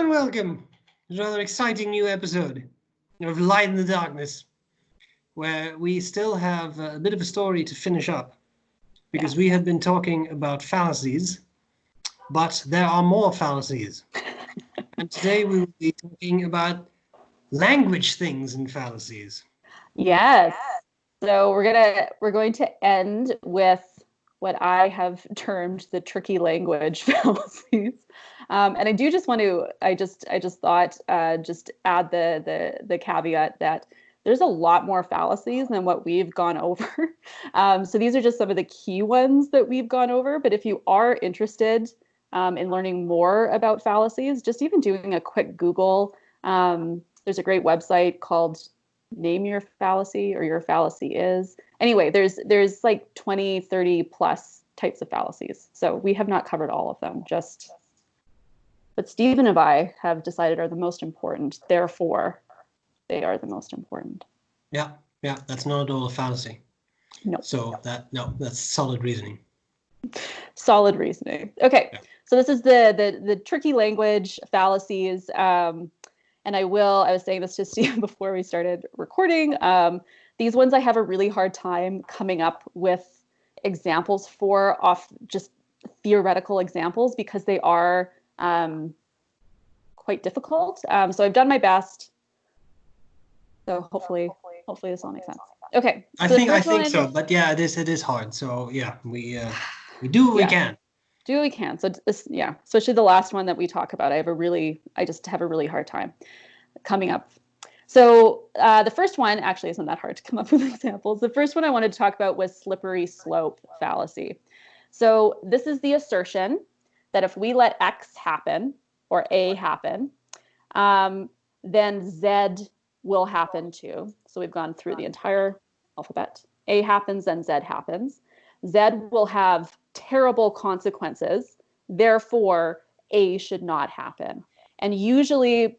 and welcome to another exciting new episode of Light in the Darkness, where we still have a bit of a story to finish up, because we have been talking about fallacies, but there are more fallacies. And today we will be talking about language things and fallacies. Yes. So we're going to end with what I have termed the tricky language fallacies. And I do just want to, I just thought, just add the caveat that there's a lot more fallacies than what we've gone over. So these are just some of the key ones that we've gone over. But if you are interested in learning more about fallacies, just even doing a quick Google, there's a great website called Name Your Fallacy, or Your Fallacy Is. Anyway, there's like 20, 30 plus types of fallacies. So we have not covered all of them, but Stephen and I have decided are the most important. Therefore, they are the most important. Yeah, that's not at all a fallacy. No. So that's solid reasoning. Solid reasoning. Okay, yeah. So this is the tricky language fallacies. And I was saying this to Steve before we started recording. These ones I have a really hard time coming up with examples for, off just theoretical examples, because they are quite difficult. So I've done my best. So hopefully this all makes sense. Okay. I think so, but yeah, it is hard. So yeah, we do what we can. Do what we can. So this, especially the last one that we talk about, I just have a really hard time coming up. So the first one actually isn't that hard to come up with examples. The first one I wanted to talk about was slippery slope fallacy. So this is the assertion that if we let X happen, or A happen, then Z will happen too. So we've gone through the entire alphabet. A happens, then Z happens. Z will have terrible consequences. Therefore, A should not happen. And usually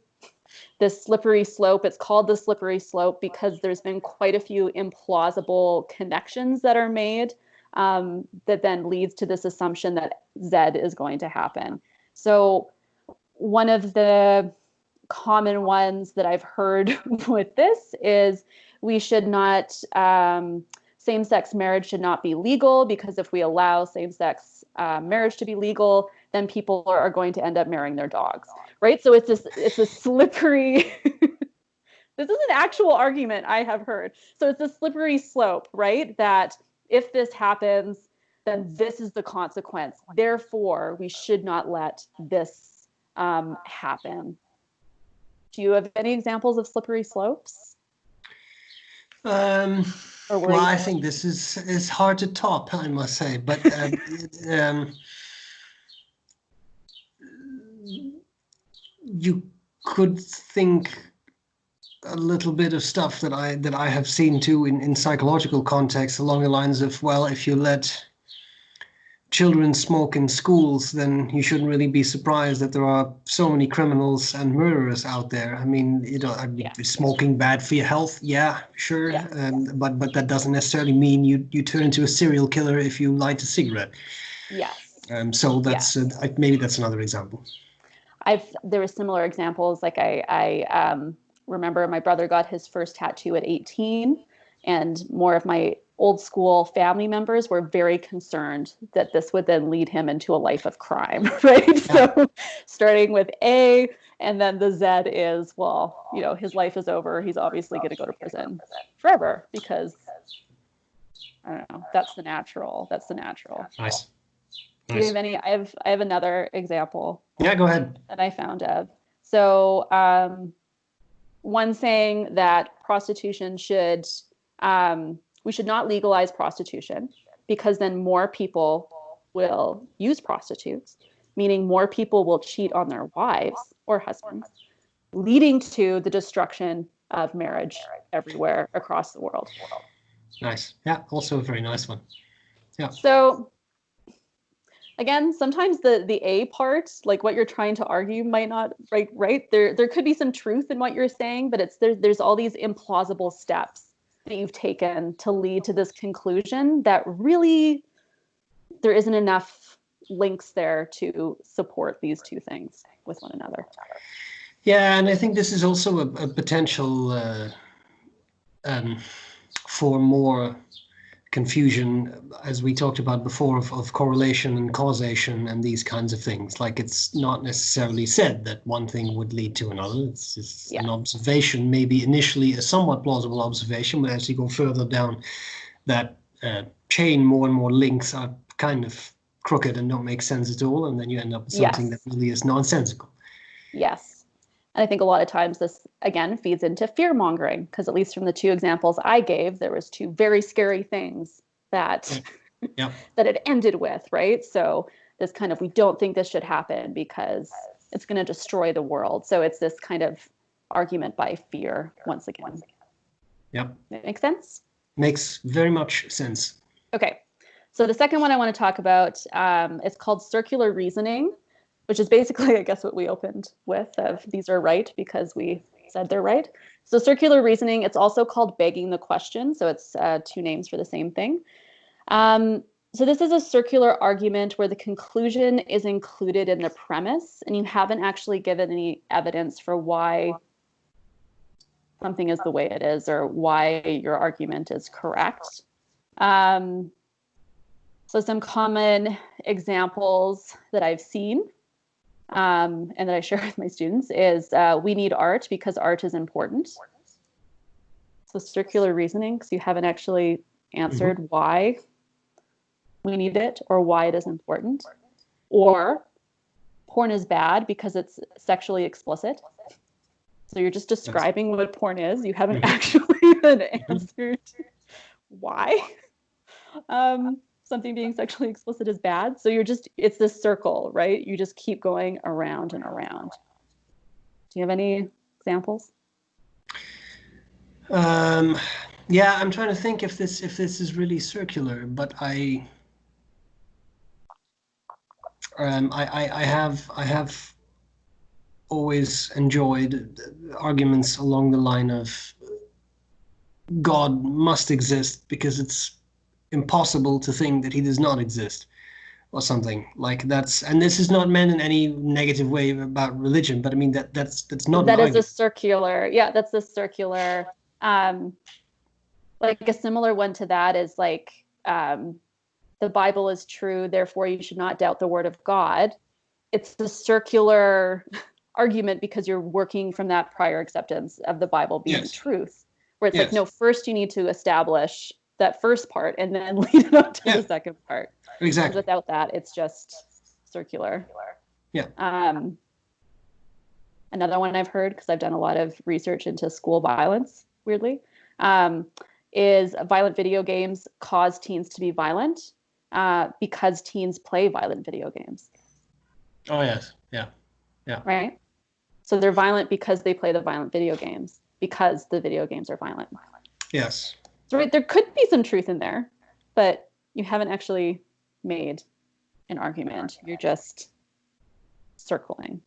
this slippery slope, it's called the slippery slope because there's been quite a few implausible connections that are made that then leads to this assumption that Z is going to happen. So one of the common ones that I've heard with this is we should not, same-sex marriage should not be legal, because if we allow same-sex marriage to be legal, then people are going to end up marrying their dogs, right? So it's a slippery, this is an actual argument I have heard. So it's a slippery slope, right? That if this happens, then this is the consequence. Therefore, we should not let this happen. Do you have any examples of slippery slopes? Well, I think this is hard to top, I must say, but you could think a little bit of stuff that I have seen too in psychological context, along the lines of, well, if you let children smoke in schools, then you shouldn't really be surprised that there are so many criminals and murderers out there. I mean, smoking bad for your health, yeah, sure, but that doesn't necessarily mean you turn into a serial killer if you light a cigarette. Yes. So that's maybe that's another example. There were similar examples. Like I remember my brother got his first tattoo at 18, and more of my old school family members were very concerned that this would then lead him into a life of crime, right? Yeah. So starting with A, and then the Z is, well, his life is over. He's obviously going to go to prison forever because, I don't know, that's the natural. Nice. Do you have any? I have another example. Yeah, go ahead. That I found of. So one saying that prostitution we should not legalize prostitution, because then more people will use prostitutes, meaning more people will cheat on their wives or husbands, leading to the destruction of marriage everywhere across the world. Nice. Yeah, also a very nice one. Yeah. So again, sometimes the A part, like what you're trying to argue, might not right. There could be some truth in what you're saying, but there's all these implausible steps that you've taken to lead to this conclusion that really there isn't enough links there to support these two things. with one another. Yeah, and I think this is also a potential for more confusion, as we talked about before, of correlation and causation and these kinds of things. Like, it's not necessarily said that one thing would lead to another. It's just an observation, maybe initially a somewhat plausible observation, but as you go further down that chain, more and more links are kind of crooked and don't make sense at all, and then you end up with something that really is nonsensical. Yes. And I think a lot of times this, again, feeds into fear-mongering, because at least from the two examples I gave, there was two very scary things that that it ended with, right? So this kind of, we don't think this should happen because it's going to destroy the world. So it's this kind of argument by fear, once again. Yep. That make sense? Makes very much sense. Okay. So the second one I want to talk about, it's called circular reasoning, which is basically, I guess, what we opened with, of these are right because we said they're right. So circular reasoning, it's also called begging the question. So it's two names for the same thing. So this is a circular argument where the conclusion is included in the premise, and you haven't actually given any evidence for why something is the way it is or why your argument is correct. So some common examples that I've seen and that I share with my students is we need art because art is important. So circular reasoning, because you haven't actually answered why we need it or why it is important. Or porn is bad because it's sexually explicit. So you're just describing what porn is. You haven't actually even answered why something being sexually explicit is bad. So it's this circle, right? You just keep going around and around. Do you have any examples? Yeah, I'm trying to think if this is really circular, but I have always enjoyed arguments along the line of God must exist because it's impossible to think that he does not exist, or something like that's. And this is not meant in any negative way about religion, but I mean that's not. That is a circular. Yeah, that's a circular. Like a similar one to that is like the Bible is true, therefore you should not doubt the word of God. It's the circular argument because you're working from that prior acceptance of the Bible being truth, where it's like, no, first you need to establish that first part and then lead it up to the second part. Exactly. Without that, it's just circular. Yeah. Another one I've heard, because I've done a lot of research into school violence, weirdly, is violent video games cause teens to be violent because teens play violent video games. Oh, yes. Yeah. Right? So they're violent because they play the violent video games, because the video games are violent. Yes. So right, there could be some truth in there, but you haven't actually made an argument. You're just circling.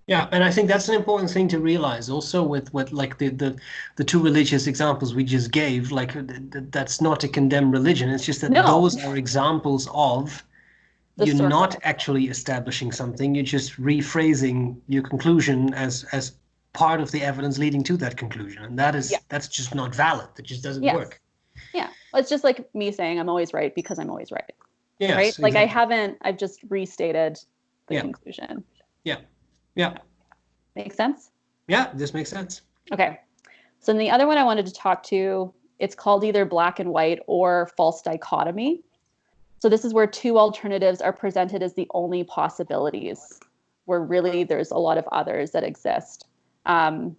Yeah, and I think that's an important thing to realize also with like the two religious examples we just gave. Like that's not to condemn religion. It's just that those are examples of you're not actually establishing something. You're just rephrasing your conclusion as part of the evidence leading to that conclusion, and that's just not valid. That just doesn't work. Yeah, well, it's just like me saying I'm always right because I'm always right. Yes, right? Exactly. Like I've just restated the conclusion. Yeah. Makes sense? Yeah, this makes sense. Okay. So then the other one I wanted to talk to, it's called either black and white or false dichotomy. So this is where two alternatives are presented as the only possibilities, where really there's a lot of others that exist. So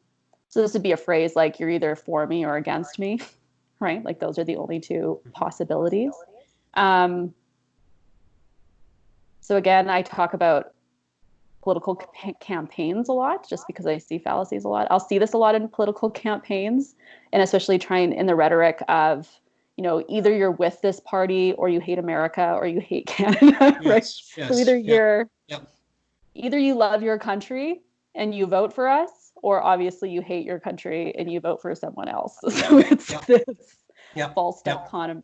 this would be a phrase like you're either for me or against me, right? Like those are the only two possibilities. So again, I talk about political campaigns a lot, just because I see fallacies a lot. I'll see this a lot in political campaigns, and especially trying in the rhetoric of, either you're with this party or you hate America or you hate Canada, right? Yes, so either you love your country and you vote for us, or obviously you hate your country and you vote for someone else. So it's this false dichotomy.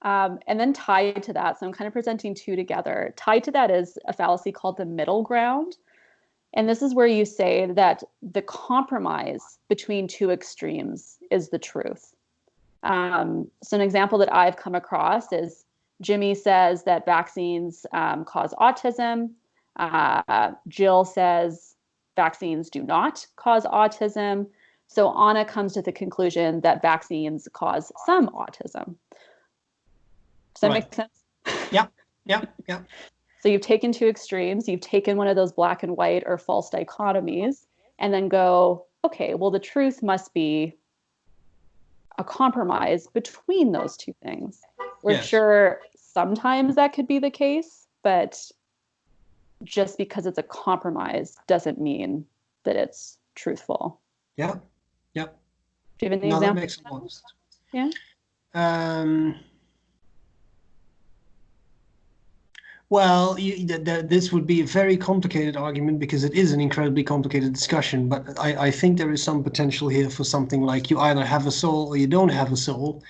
And then tied to that, so I'm kind of presenting two together. Tied to that is a fallacy called the middle ground. And this is where you say that the compromise between two extremes is the truth. So an example that I've come across is Jimmy says that vaccines cause autism. Jill says vaccines do not cause autism. So Anna comes to the conclusion that vaccines cause some autism. Does that make sense? Yeah. So you've taken two extremes. You've taken one of those black and white or false dichotomies and then go, okay, well, the truth must be a compromise between those two things. We're sure sometimes that could be the case, but just because it's a compromise doesn't mean that it's truthful. Yeah. Do you have any examples? That makes sense. Yeah. Well, this would be a very complicated argument because it is an incredibly complicated discussion, but I think there is some potential here for something like you either have a soul or you don't have a soul.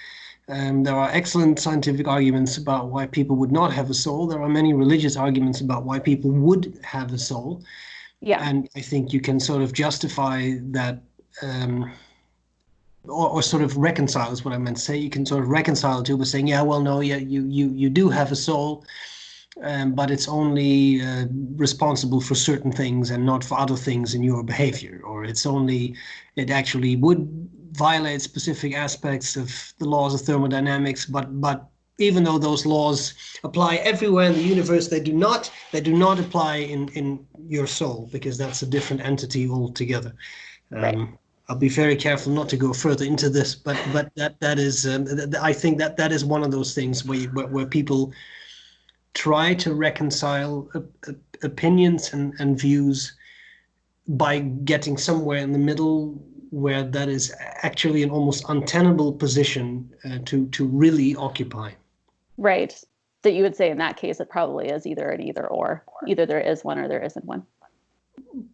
There are excellent scientific arguments about why people would not have a soul. There are many religious arguments about why people would have a soul. Yeah. And I think you can sort of justify that, or sort of reconcile is what I meant to say. You can sort of reconcile to by saying, yeah, well, no, yeah, you do have a soul. But it's only responsible for certain things and not for other things in your behavior, or it actually would violate specific aspects of the laws of thermodynamics, but even though those laws apply everywhere in the universe, they do not apply in your soul, because that's a different entity altogether. I'll be very careful not to go further into this, but that is I think that is one of those things where people try to reconcile opinions and views by getting somewhere in the middle, where that is actually an almost untenable position to really occupy. Right. That you would say in that case, it probably is either an either or. Either there is one or there isn't one.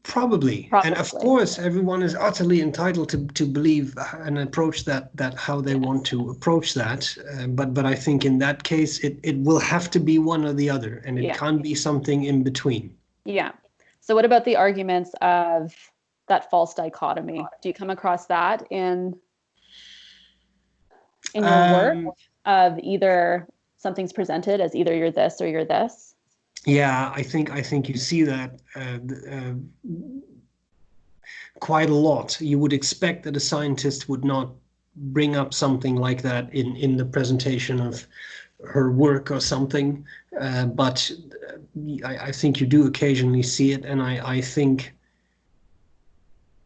Probably. And of course, everyone is utterly entitled to believe and approach that how they want to approach that. But I think in that case, it will have to be one or the other, and it can't be something in between. Yeah. So what about the arguments of that false dichotomy? Do you come across that in your work of either something's presented as either you're this or you're this? Yeah, I think you see that quite a lot. You would expect that a scientist would not bring up something like that in the presentation of her work or something, but I think you do occasionally see it, and I think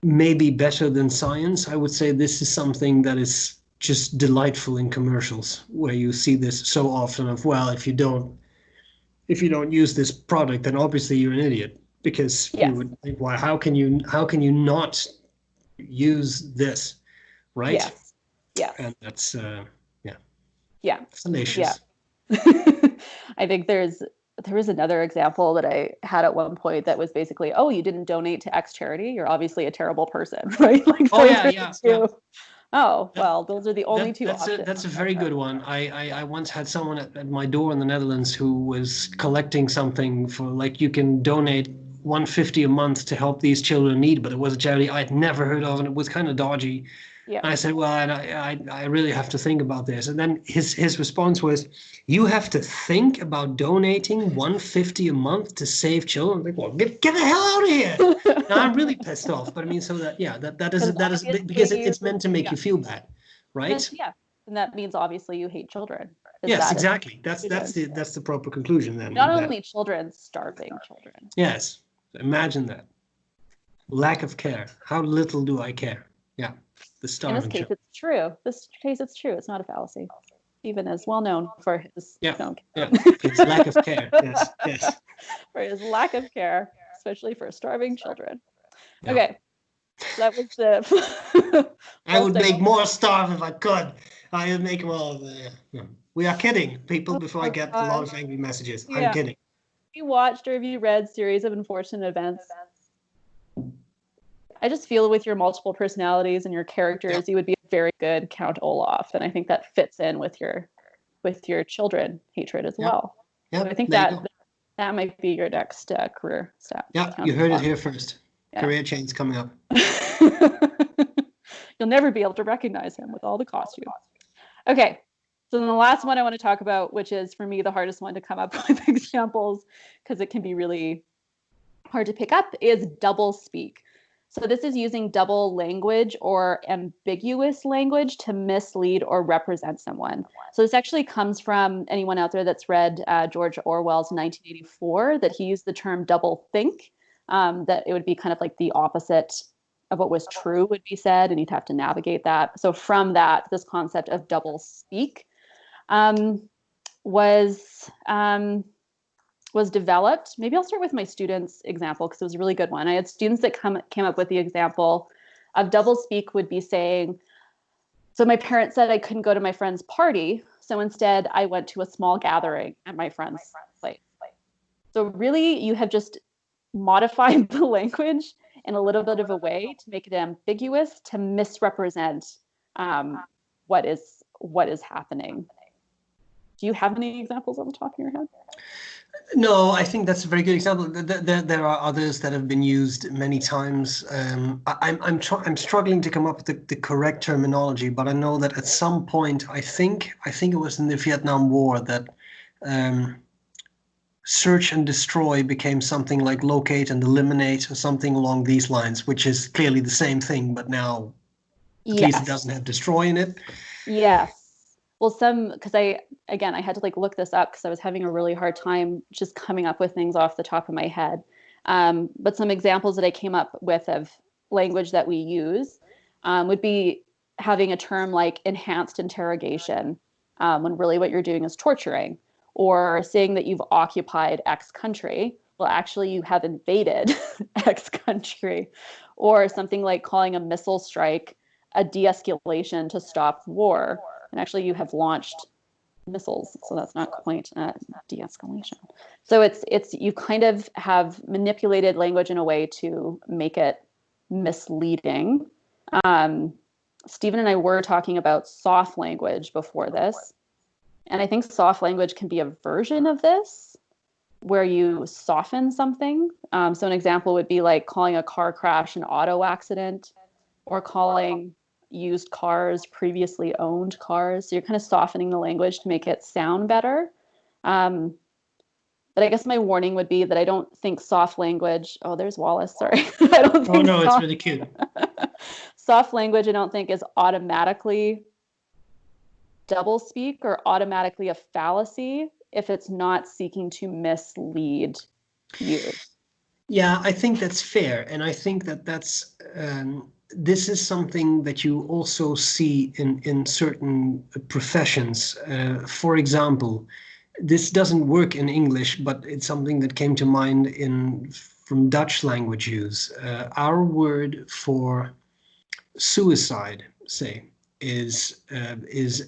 maybe better than science, I would say this is something that is just delightful in commercials, where you see this so often of, well, if you don't use this product, then obviously you're an idiot, because you would think, why? How can you not use this, right? Yes. Yeah. And that's salacious. Yeah. I think there was another example that I had at one point that was basically, oh, you didn't donate to X charity, you're obviously a terrible person, right? Like, oh, well, those are the only two options. That's a very good one. I once had someone at my door in the Netherlands who was collecting something for, like, you can donate $150 a month to help these children in need, but it was a charity I'd never heard of, and it was kind of dodgy. Yeah. And I said, well, I really have to think about this. And then his response was, you have to think about donating $150 a month to save children? I'm like, well, get the hell out of here. Now, I'm really pissed off. But I mean, so that is because it's meant to make you feel bad, right? Yeah. And that means obviously you hate children. Yes, exactly. That's the proper conclusion then. Not only children, starving children. Yes. Imagine that. Lack of care. How little do I care? Yeah. The starving. In this case, it's true. It's true. It's not a fallacy, even as well known for his his lack of care. Yes. For his lack of care, especially for starving children. Yeah. Okay, so that was the. I would make more starve if I could. I would make more. We are kidding, people. Before I get a lot of angry messages, I'm kidding. Have you watched or have you read Series of Unfortunate Events? I just feel with your multiple personalities and your characters, you would be a very good Count Olaf, and I think that fits in with your with your children, hatred as Yeah. well. Yeah. So I think There you that go. that might be your next career step. Yeah, you heard it here first. Career change coming up. You'll never be able to recognize him with all the costumes. Okay. So then the last one I want to talk about, which is for me the hardest one to come up with examples because it can be really hard to pick up, is doublespeak. So this is using double language or ambiguous language to mislead or represent someone. So this actually comes from anyone out there that's read George Orwell's 1984, that he used the term double think, that it would be kind of like the opposite of what was true would be said, and you'd have to navigate that. So from that, this concept of double speak was developed. Maybe I'll start with my students' example because it was a really good one. I had students that came up with the example of doublespeak would be saying, so my parents said I couldn't go to my friend's party, so instead I went to a small gathering at my friend's place. So really, you have just modified the language in a little bit of a way to make it ambiguous, to misrepresent what is happening. Do you have any examples on the top of your head? No, I think that's a very good example. There are others that have been used many times. I'm struggling to come up with the correct terminology, but I know that at some point, I think it was in the Vietnam War that search and destroy became something like locate and eliminate or something along these lines, which is clearly the same thing, but now at least it doesn't have destroy in it. Yes. Well, because I had to look this up because I was having a really hard time just coming up with things off the top of my head. But some examples that I came up with of language that we use would be having a term like enhanced interrogation, when really what you're doing is torturing, or saying that you've occupied X country. Well, actually, you have invaded X country, or something like calling a missile strike a de-escalation to stop war. And actually, you have launched missiles, so that's not quite de-escalation. So it's you kind of have manipulated language in a way to make it misleading. Stephen and I were talking about soft language before this, and I think soft language can be a version of this, where you soften something. So an example would be like calling a car crash an auto accident, or calling used cars previously owned cars. So you're kind of softening the language to make it sound better. But I guess my warning would be that I don't think soft language. Oh, there's Wallace. Sorry. I don't think. Oh no, it's really cute. Soft language, I don't think, is automatically doublespeak or automatically a fallacy if it's not seeking to mislead you. Yeah, I think that's fair, and I think that's. This is something that you also see in certain professions. For example, this doesn't work in English, but it's something that came to mind from Dutch language use. Our word for suicide, say, is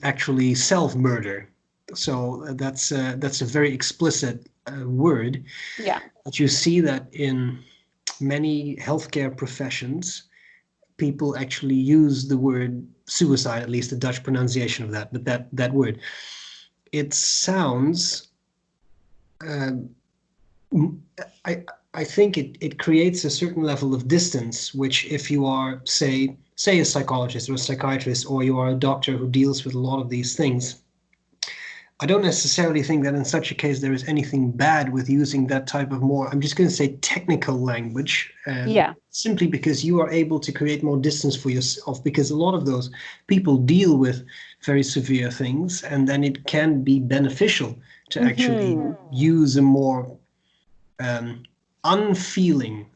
actually self-murder. So that's a very explicit word. Yeah. But you see that in many healthcare professions, people actually use the word suicide, at least the Dutch pronunciation of that, but that word. It sounds, I think it creates a certain level of distance, which if you are, say a psychologist or a psychiatrist, or you are a doctor who deals with a lot of these things, I don't necessarily think that in such a case there is anything bad with using that type of more, I'm just going to say technical language. Simply because you are able to create more distance for yourself, because a lot of those people deal with very severe things, and then it can be beneficial to actually use a more unfeeling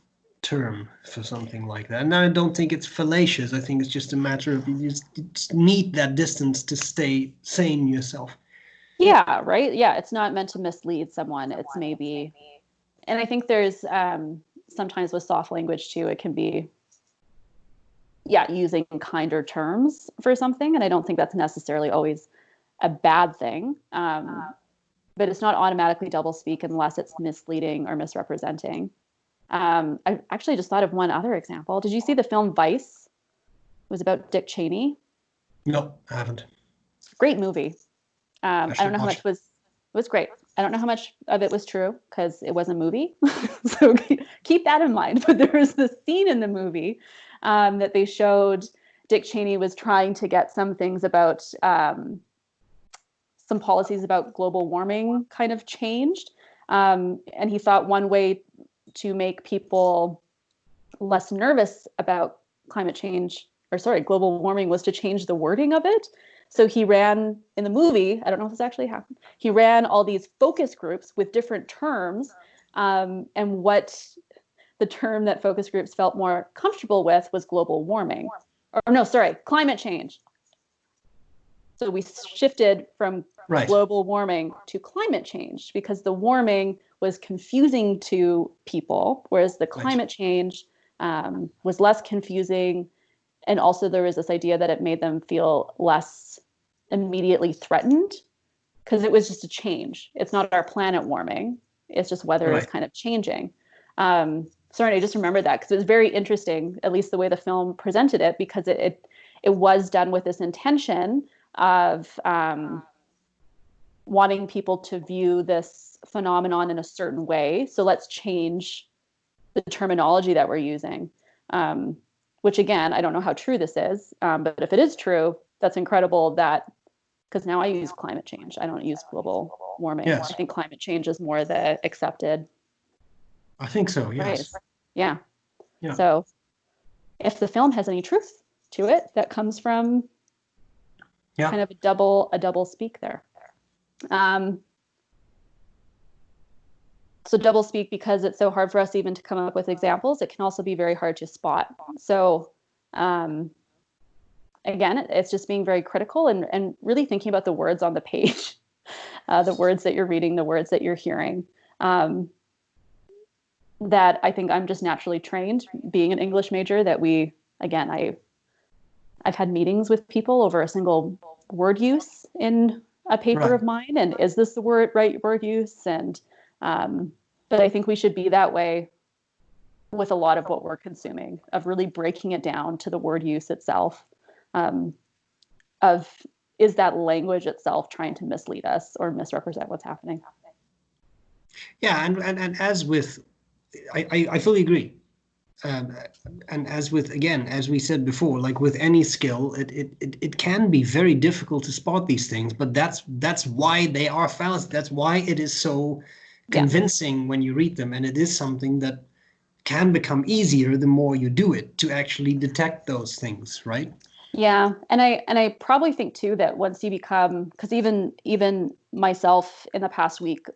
term for something like that. And I don't think it's fallacious. I think it's just a matter of you just need that distance to stay sane yourself. Yeah, right. Yeah, it's not meant to mislead someone. It's maybe, and I think there's sometimes with soft language too, it can be, using kinder terms for something. And I don't think that's necessarily always a bad thing. But it's not automatically doublespeak unless it's misleading or misrepresenting. I actually just thought of one other example. Did you see the film Vice? It was about Dick Cheney. No, I haven't. Great movie. I don't know how much was, it was great. I don't know how much of it was true because it was a movie. So keep that in mind. But there was this scene in the movie that they showed Dick Cheney was trying to get some things about some policies about global warming kind of changed. And he thought one way to make people less nervous about climate change, or sorry, global warming, was to change the wording of it. So he ran in the movie, I don't know if this actually happened, he ran all these focus groups with different terms, and what the term that focus groups felt more comfortable with was global warming. Or no, sorry, climate change. So we shifted from global warming to climate change because the warming was confusing to people, whereas the climate change was less confusing. And also there was this idea that it made them feel less immediately threatened because it was just a change. It's not our planet warming. It's just weather is kind of changing. Sorry, I just remembered that because it was very interesting, at least the way the film presented it, because it was done with this intention of wanting people to view this phenomenon in a certain way. So let's change the terminology that we're using, which again, I don't know how true this is, but if it is true, that's incredible that, because now I use climate change. I don't use global warming. Yes. I think climate change is more the accepted. I think so, yes. Phrase. Yeah. So if the film has any truth to it, that comes from kind of a double speak there. So double speak, because it's so hard for us even to come up with examples, it can also be very hard to spot. So again, it's just being very critical and really thinking about the words on the page, the words that you're reading, the words that you're hearing. That I think I'm just naturally trained, being an English major, that I've had meetings with people over a single word use in a paper of mine, and is this the right word use? And but I think we should be that way with a lot of what we're consuming, of really breaking it down to the word use itself, of is that language itself trying to mislead us or misrepresent what's happening? Yeah, and as with, I fully agree. And as with, again, as we said before, like with any skill, it can be very difficult to spot these things, but that's why they are fallacies. That's why it is so convincing when you read them, and it is something that can become easier the more you do it, to actually detect those things, right? Yeah, and I probably think too that once you become, because even myself in the past week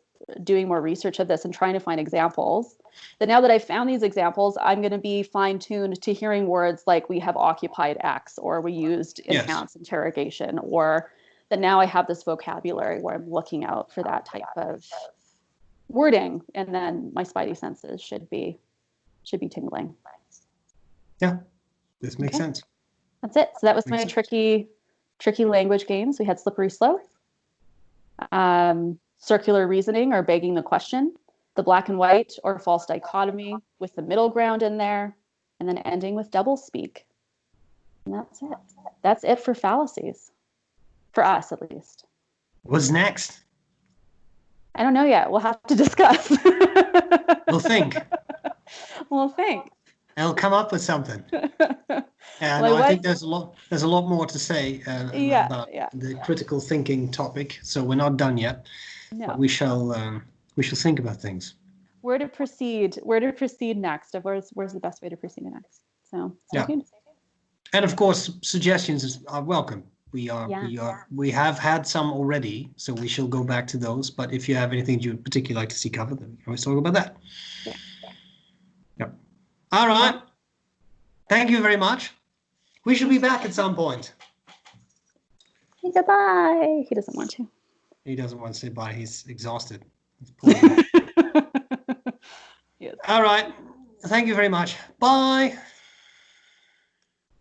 doing more research of this and trying to find examples, that now that I've found these examples, I'm going to be fine-tuned to hearing words like we have occupied X, or we used enhanced interrogation, or that now I have this vocabulary where I'm looking out for that type of wording, and then my spidey senses should be tingling. Yeah, this makes sense. That's it. So that was my tricky language games. We had slippery slope, circular reasoning or begging the question, the black and white or false dichotomy with the middle ground in there, and then ending with doublespeak. And that's it. That's it for fallacies, for us at least. What's next? I don't know yet. We'll have to discuss. We'll think. We'll think. I'll come up with something. And I think there's a lot more to say about the critical thinking topic. So we're not done yet. No. But we shall think about things. Where to proceed next? Where's the best way to proceed next? So stay tuned. And of course, suggestions are welcome. We have had some already, so we shall go back to those. But if you have anything you'd particularly like to see covered, then we can always talk about that. Yeah. All right. Thank you very much. We should be back at some point. Say goodbye. He doesn't want to. He doesn't want to say bye. He's exhausted. Yes. All right. Thank you very much. Bye.